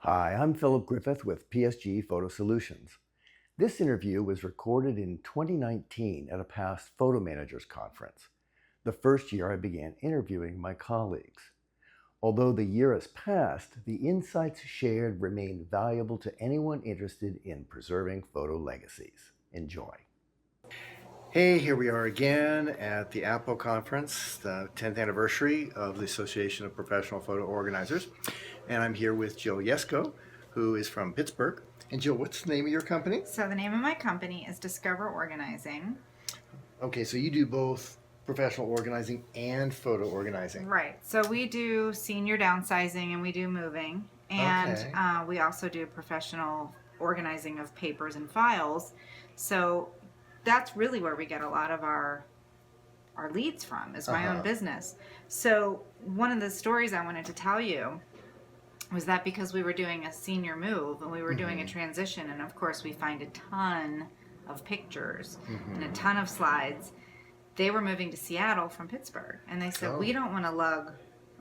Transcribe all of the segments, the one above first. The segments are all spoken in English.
Hi, I'm Philip Griffith with PSG Photo Solutions. This interview was recorded in 2019 at a past Photo Managers Conference, the first year I began interviewing my colleagues. Although the year has passed, the insights shared remain valuable to anyone interested in preserving photo legacies. Enjoy. Hey, here we are again at the APO conference, the 10th anniversary of the Association of Professional Photo Organizers. And I'm here with Jill Yesko, who is from Pittsburgh. And Jill, what's the name of your company? So the name of my company is Discover Organizing. Okay, so you do both professional organizing and photo organizing. Right. So we do senior downsizing and we do moving. And Okay. we also do professional organizing of papers and files. So that's really where we get a lot of our leads from, is my own business. So one of the stories I wanted to tell you was that because we were doing a senior move and we were doing a transition, and of course we find a ton of pictures and a ton of slides. They were moving to Seattle from Pittsburgh, and they said, we don't want to lug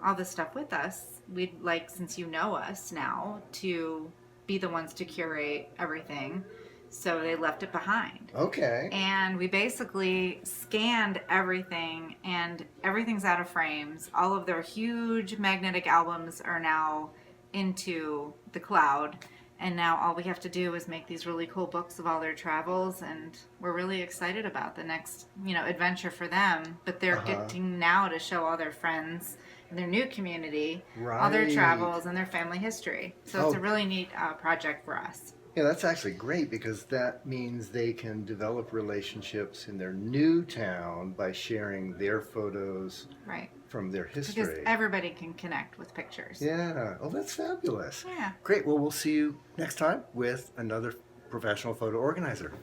all this stuff with us. We'd like, since you know us now, to be the ones to curate everything. So they left it behind. Okay. And we basically scanned everything, and everything's out of frames. All of their huge magnetic albums are now into the cloud. And now all we have to do is make these really cool books of all their travels, and we're really excited about the next, adventure for them. But they're getting now to show all their friends in their new community all their travels and their family history. So it's a really neat project for us. Yeah, that's actually great because that means they can develop relationships in their new town by sharing their photos Right. from their history. Because everybody can connect with pictures. Yeah. Oh, that's fabulous. Yeah. Great. Well, we'll see you next time with another professional photo organizer.